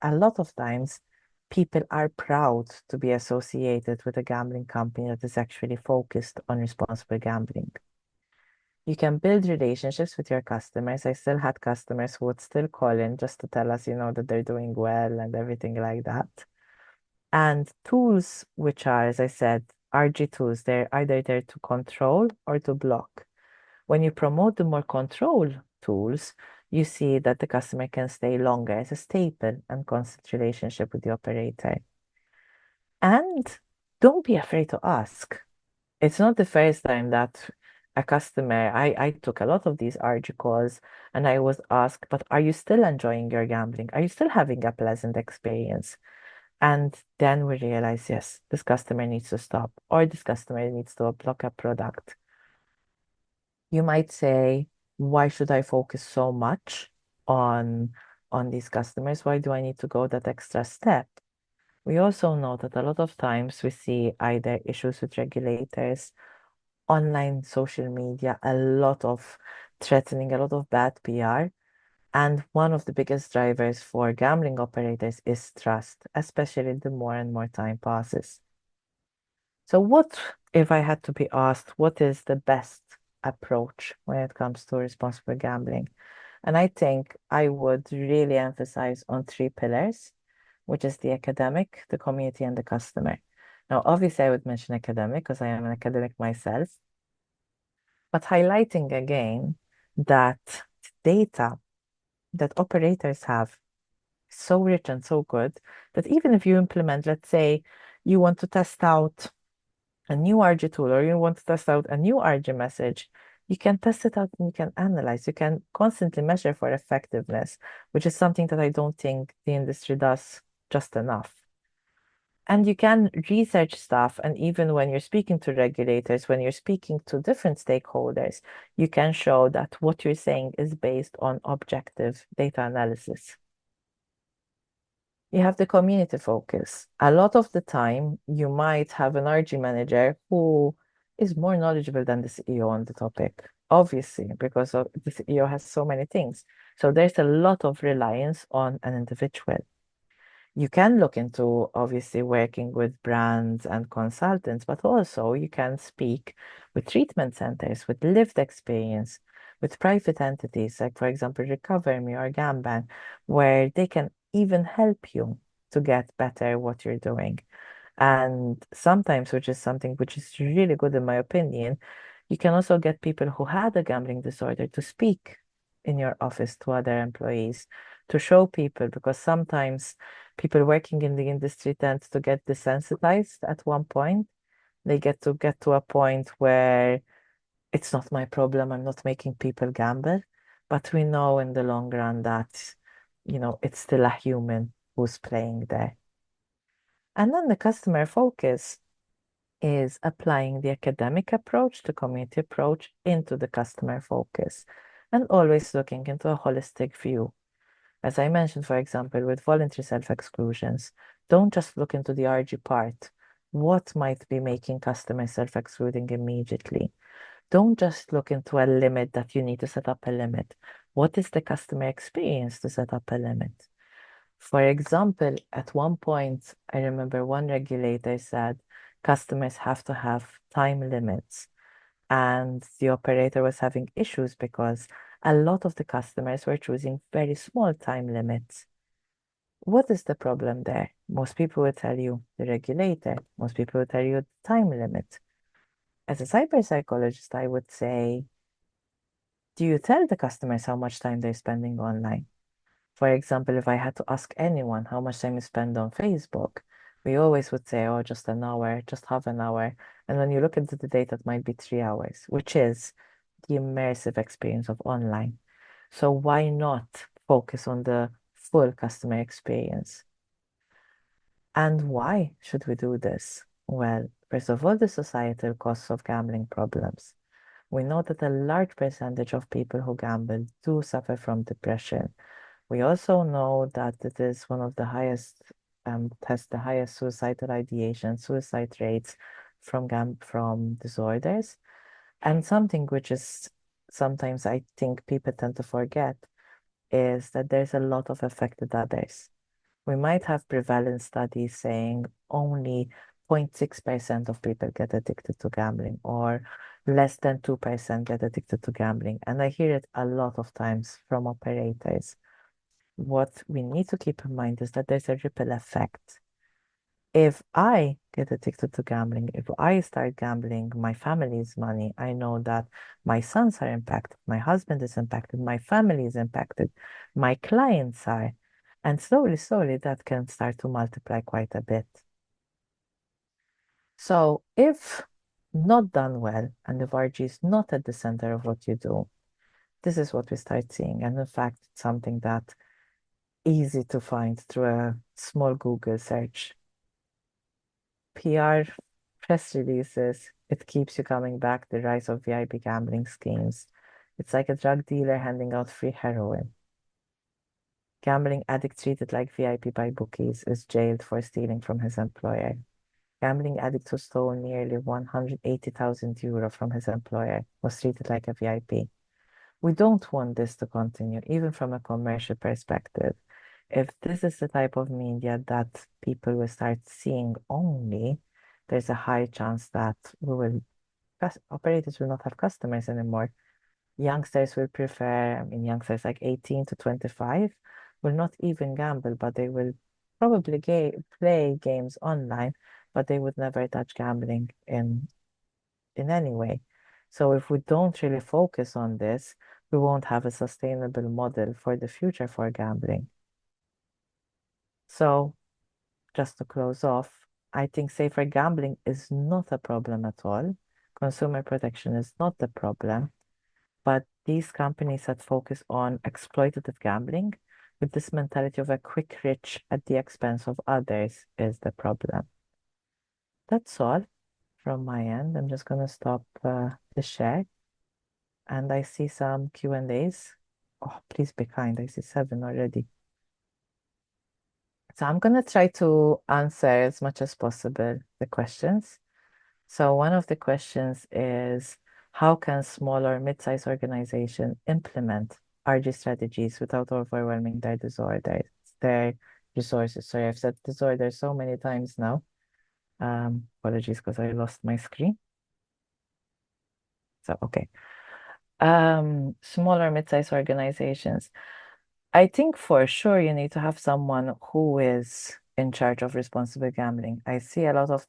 a lot of times. People are proud to be associated with a gambling company that is actually focused on responsible gambling. You can build relationships with your customers. I still had customers who would still call in just to tell us, that they're doing well and everything like that. And tools, which are, as I said, RG tools, they're either there to control or to block. When you promote the more control tools, you see that the customer can stay longer as a stable and constant relationship with the operator. And don't be afraid to ask. It's not the first time that a customer, I took a lot of these RG calls and I was asked, but are you still enjoying your gambling? Are you still having a pleasant experience? And then we realize, yes, this customer needs to stop, or this customer needs to block a product. You might say, why should I focus so much on these customers? Why do I need to go that extra step? We also know that a lot of times we see either issues with regulators, online social media, a lot of threatening, a lot of bad PR. And one of the biggest drivers for gambling operators is trust, especially the more and more time passes. So what, if I had to be asked, what is the best approach when it comes to responsible gambling? And I think I would really emphasize on three pillars, which is the academic, the community, and the customer. Now, obviously, I would mention academic because I am an academic myself, but highlighting again that data that operators have is so rich and so good that even if you implement, let's say, you want to test out a new RG tool or you want to test out a new RG message, you can test it out and you can analyze. You can constantly measure for effectiveness, which is something that I don't think the industry does just enough. And you can research stuff, and even when you're speaking to regulators, when you're speaking to different stakeholders, you can show that what you're saying is based on objective data analysis. You have the community focus. A lot of the time, you might have an RG manager who is more knowledgeable than the CEO on the topic, obviously, because the CEO has so many things. So there's a lot of reliance on an individual. You can look into obviously working with brands and consultants, but also you can speak with treatment centers, with lived experience, with private entities, like for example, RecoverMe or Gamban, where they can even help you to get better what you're doing. And sometimes, which is something which is really good in my opinion, you can also get people who had a gambling disorder to speak in your office to other employees, to show people, because sometimes people working in the industry tend to get desensitized at one point. They get to a point where it's not my problem, I'm not making people gamble. But we know in the long run that, it's still a human who's playing there. And then the customer focus is applying the academic approach, the community approach into the customer focus, and always looking into a holistic view. As I mentioned, for example, with voluntary self-exclusions, don't just look into the RG part. What might be making customers self-excluding immediately? Don't just look into a limit that you need to set up a limit. What is the customer experience to set up a limit? For example, at one point, I remember one regulator said customers have to have time limits, and the operator was having issues because a lot of the customers were choosing very small time limits. What is the problem there? Most people will tell you the regulator. Most people will tell you the time limit. As a cyber psychologist, I would say, do you tell the customers how much time they're spending online? For example, if I had to ask anyone how much time you spend on Facebook, we always would say, oh, just an hour, just half an hour. And when you look into the data, it might be 3 hours, which is the immersive experience of online. So why not focus on the full customer experience? And why should we do this? Well, first of all, the societal costs of gambling problems. We know that a large percentage of people who gamble do suffer from depression. We also know that it is one of the highest, has the highest suicidal ideation, suicide rates from disorders. And something which is sometimes I think people tend to forget is that there's a lot of affected others. We might have prevalence studies saying only 0.6% of people get addicted to gambling, or less than 2% get addicted to gambling. And I hear it a lot of times from operators. What we need to keep in mind is that there's a ripple effect. If I get addicted to gambling, if I start gambling my family's money, I know that my sons are impacted, my husband is impacted, my family is impacted, my clients are. And slowly, slowly, that can start to multiply quite a bit. So if not done well, and if RG is not at the center of what you do, this is what we start seeing. And in fact, it's something that easy to find through a small Google search. PR, press releases, it keeps you coming back, the rise of VIP gambling schemes. It's like a drug dealer handing out free heroin. Gambling addict treated like VIP by bookies is jailed for stealing from his employer. Gambling addict who stole nearly 180,000 euro from his employer was treated like a VIP. We don't want this to continue, even from a commercial perspective. If this is the type of media that people will start seeing only, there's a high chance that operators will not have customers anymore. Youngsters will prefer, youngsters like 18 to 25 will not even gamble, but they will probably play games online, but they would never touch gambling in any way. So if we don't really focus on this, we won't have a sustainable model for the future for gambling. So just to close off, I think safer gambling is not a problem at all. Consumer protection is not the problem, but these companies that focus on exploitative gambling with this mentality of a quick rich at the expense of others is the problem. That's all from my end. I'm just going to stop the share. And I see some Q&As. Oh, please be kind. I see 7 already. So I'm going to try to answer as much as possible the questions. So one of the questions is, how can small or mid-sized organization implement RG strategies without overwhelming their resources? Sorry, I've said disorder so many times now. Apologies because I lost my screen. So, okay. Small or mid-sized organizations. I think for sure you need to have someone who is in charge of responsible gambling. I see a lot of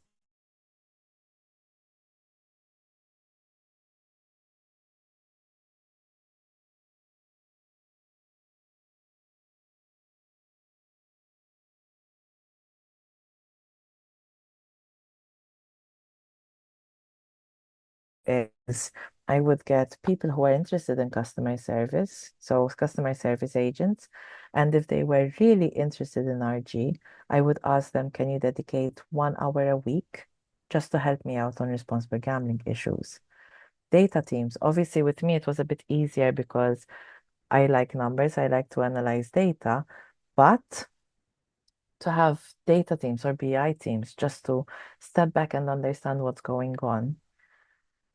is I would get people who are interested in customer service, so customer service agents. And if they were really interested in RG, I would ask them, can you dedicate 1 hour a week just to help me out on responsible gambling issues? Data teams, obviously with me, it was a bit easier because I like numbers, I like to analyze data, but to have data teams or BI teams just to step back and understand what's going on.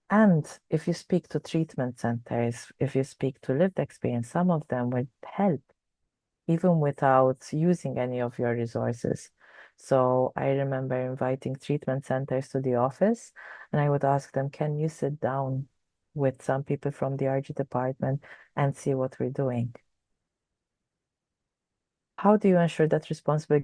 And if you speak to treatment centers, if you speak to lived experience, some of them would help even without using any of your resources. So I remember inviting treatment centers to the office, and I would ask them, can you sit down with some people from the RG department and see what we're doing? How do you ensure that responsible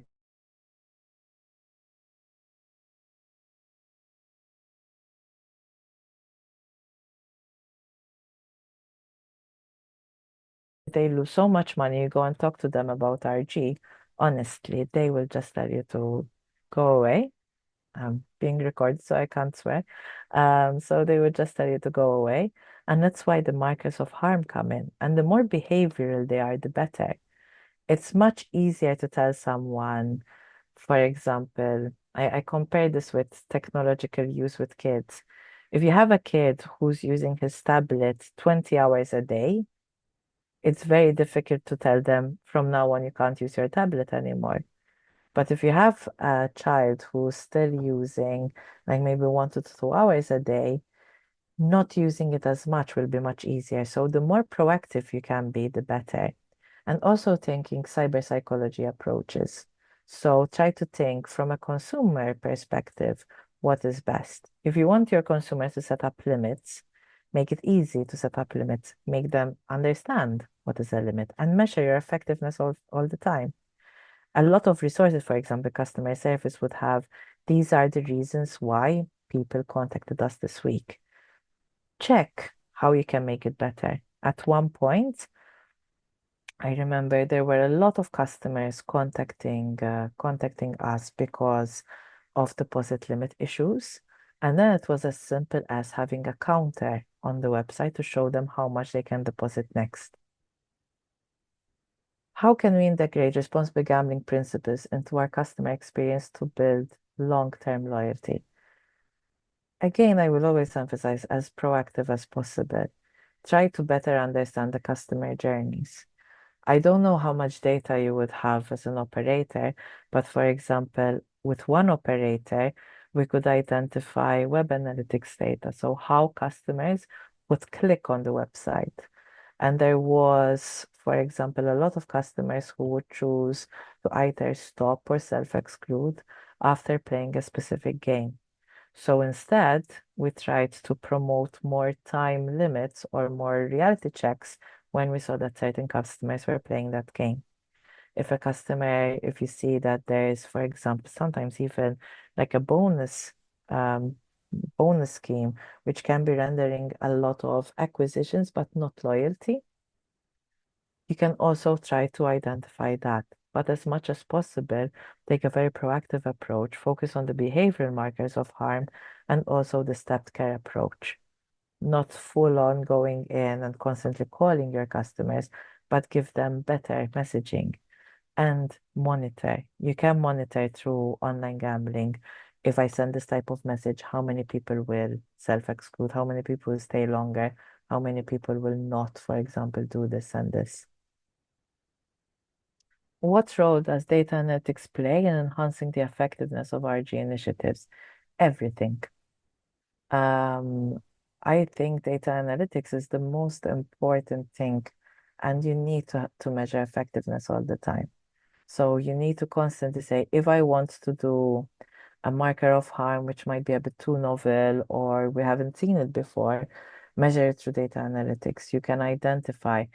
they lose so much money, you go and talk to them about RG, honestly, they will just tell you to go away. I'm being recorded, so I can't swear. So they would just tell you to go away. And that's why the markers of harm come in. And the more behavioral they are, the better. It's much easier to tell someone, for example, I compare this with technological use with kids. If you have a kid who's using his tablet 20 hours a day, it's very difficult to tell them from now on you can't use your tablet anymore. But if you have a child who's still using like maybe 1 to 2 hours a day, not using it as much will be much easier. So the more proactive you can be, the better. And also thinking cyber psychology approaches. So try to think from a consumer perspective, what is best. If you want your consumers to set up limits, make it easy to set up limits, make them understand what is a limit and measure your effectiveness all the time. A lot of resources, for example, customer service would have, these are the reasons why people contacted us this week. Check how you can make it better. At one point, I remember there were a lot of customers contacting us because of deposit limit issues. And then it was as simple as having a counter on the website to show them how much they can deposit next. How can we integrate responsible gambling principles into our customer experience to build long-term loyalty? Again, I will always emphasize as proactive as possible. Try to better understand the customer journeys. I don't know how much data you would have as an operator, but for example, with one operator, we could identify web analytics data. So how customers would click on the website. And there was, for example, a lot of customers who would choose to either stop or self-exclude after playing a specific game. So instead, we tried to promote more time limits or more reality checks when we saw that certain customers were playing that game. If you see that there is, for example, sometimes even like a bonus scheme, which can be rendering a lot of acquisitions but not loyalty, you can also try to identify that. But as much as possible, take a very proactive approach, focus on the behavioral markers of harm and also the stepped care approach. Not full on going in and constantly calling your customers, but give them better messaging and monitor. You can monitor through online gambling. If I send this type of message, how many people will self-exclude? How many people will stay longer? How many people will not, for example, do this and this? What role does data analytics play in enhancing the effectiveness of RG initiatives? Everything. I think data analytics is the most important thing, and you need to measure effectiveness all the time. So you need to constantly say, if I want to do a marker of harm, which might be a bit too novel or we haven't seen it before, measure it through data analytics. You can identify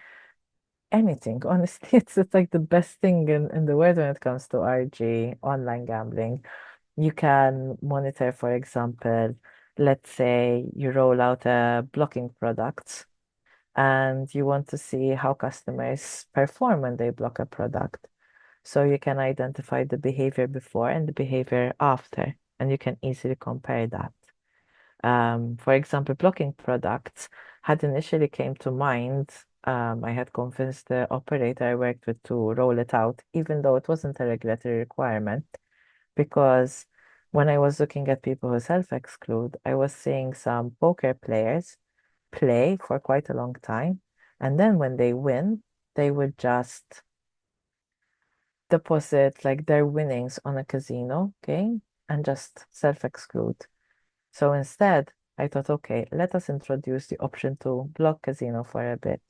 anything. Honestly, it's like the best thing in the world when it comes to RG, online gambling. You can monitor, for example, let's say you roll out a blocking product and you want to see how customers perform when they block a product. So you can identify the behavior before and the behavior after, and you can easily compare that. For example, blocking products had initially came to mind. I had convinced the operator I worked with to roll it out, even though it wasn't a regulatory requirement, because when I was looking at people who self-exclude, I was seeing some poker players play for quite a long time, and then when they win, they would just deposit like their winnings on a casino game and just self-exclude. So instead, I thought, okay, let us introduce the option to block casino for a bit.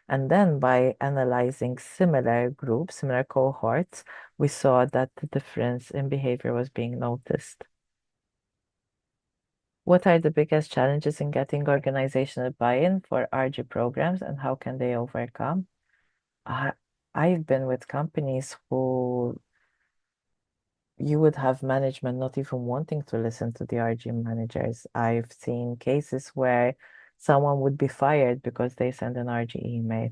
And then by analyzing similar groups, similar cohorts, we saw that the difference in behavior was being noticed. What are the biggest challenges in getting organizational buy-in for RG programs and how can they overcome? I, I've been with companies who you would have management not even wanting to listen to the RG managers. I've seen cases where someone would be fired because they send an RG email.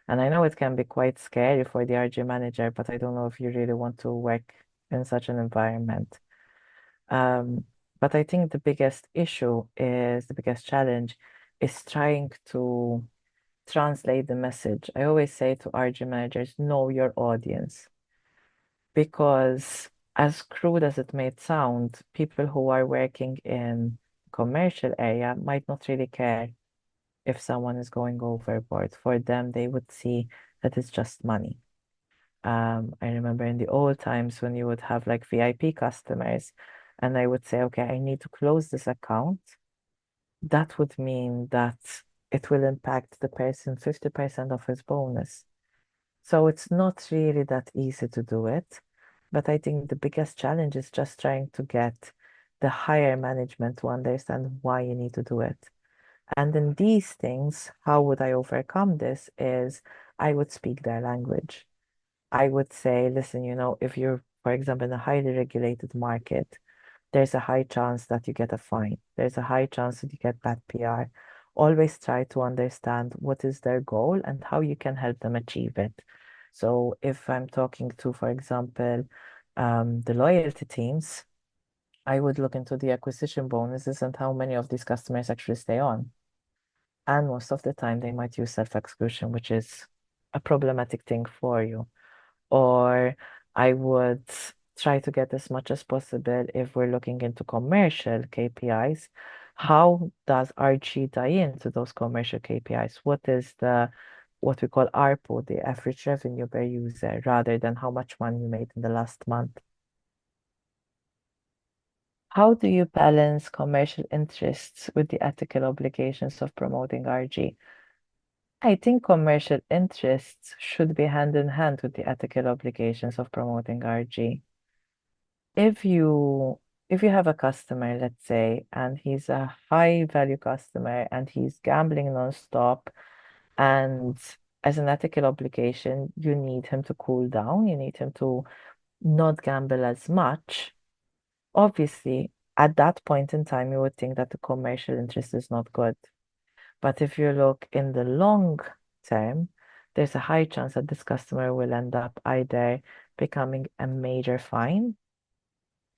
And I know it can be quite scary for the RG manager, but I don't know if you really want to work in such an environment. But I think the biggest challenge is trying to translate the message. I always say to RG managers, know your audience. Because as crude as it may sound, people who are working in commercial area might not really care if someone is going overboard. For them, they would see that it's just money. I remember in the old times when you would have like VIP customers, and I would say, okay, I need to close this account. That would mean that it will impact the person 50% of his bonus. So it's not really that easy to do it. But I think the biggest challenge is just trying to get the higher management to understand why you need to do it. And in these things, how would I overcome this is I would speak their language. I would say, listen, if you're, for example, in a highly regulated market, there's a high chance that you get a fine. There's a high chance that you get bad PR. Always try to understand what is their goal and how you can help them achieve it. So if I'm talking to, for example, the loyalty teams, I would look into the acquisition bonuses and how many of these customers actually stay on. And most of the time, they might use self-exclusion, which is a problematic thing for you. Or I would try to get as much as possible if we're looking into commercial KPIs. How does RG tie into those commercial KPIs? What is what we call ARPU, the average revenue per user, rather than how much money you made in the last month? How do you balance commercial interests with the ethical obligations of promoting RG? I think commercial interests should be hand in hand with the ethical obligations of promoting RG. If you have a customer, let's say, and he's a high value customer and he's gambling nonstop, and as an ethical obligation, you need him to cool down, you need him to not gamble as much. Obviously, at that point in time, you would think that the commercial interest is not good. But if you look in the long term, there's a high chance that this customer will end up either becoming a major fine,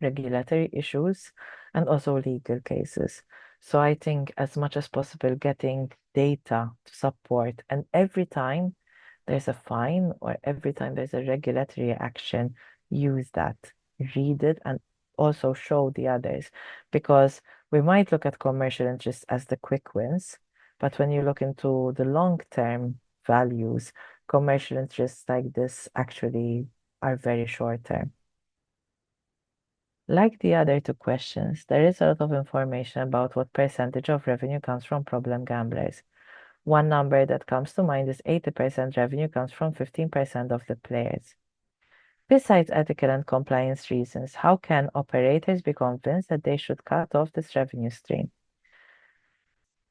regulatory issues, and also legal cases. So I think as much as possible, getting data to support, and every time there's a fine or every time there's a regulatory action, use that, read it, and also show the others. Because we might look at commercial interests as the quick wins, but when you look into the long-term values, commercial interests like this actually are very short-term. Like the other two questions, there is a lot of information about what percentage of revenue comes from problem gamblers. One number that comes to mind is 80% revenue comes from 15% of the players. Besides ethical and compliance reasons, how can operators be convinced that they should cut off this revenue stream?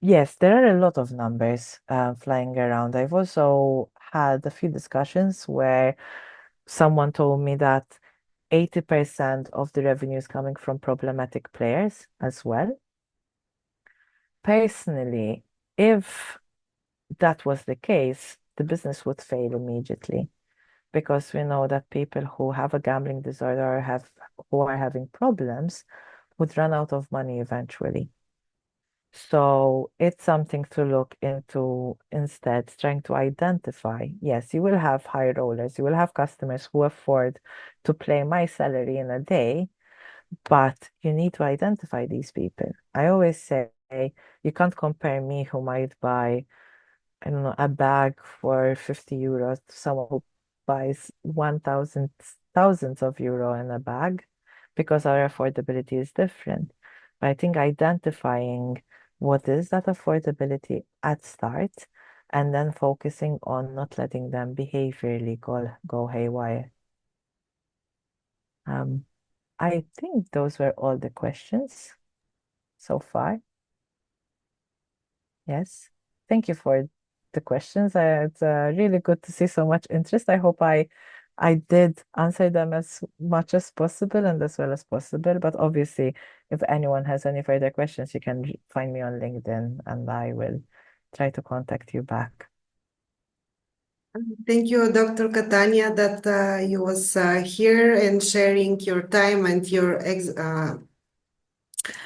Yes, there are a lot of numbers flying around. I've also had a few discussions where someone told me that 80% of the revenue is coming from problematic players as well. Personally, if that was the case, the business would fail immediately because we know that people who have a gambling disorder or who are having problems would run out of money eventually. So it's something to look into instead, trying to identify. Yes, you will have high rollers, you will have customers who afford to pay my salary in a day, but you need to identify these people. I always say you can't compare me who might buy, I don't know, a bag for 50 euros to someone who buys 1,000 thousands of euro in a bag because our affordability is different. But I think identifying what is that affordability at start and then focusing on not letting them behaviorally go haywire. I think those were all the questions so far. Yes. Thank you for the questions. It's really good to see so much interest. I hope I did answer them as much as possible and as well as possible. But obviously, if anyone has any further questions, you can find me on LinkedIn and I will try to contact you back. Thank you, Dr. Catania, that you was here and sharing your time and your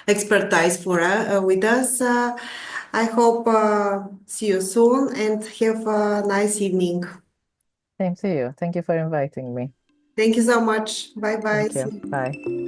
expertise with us. I hope see you soon and have a nice evening. Same to you. Thank you for inviting me. Thank you so much. Bye bye. Thank you. Bye.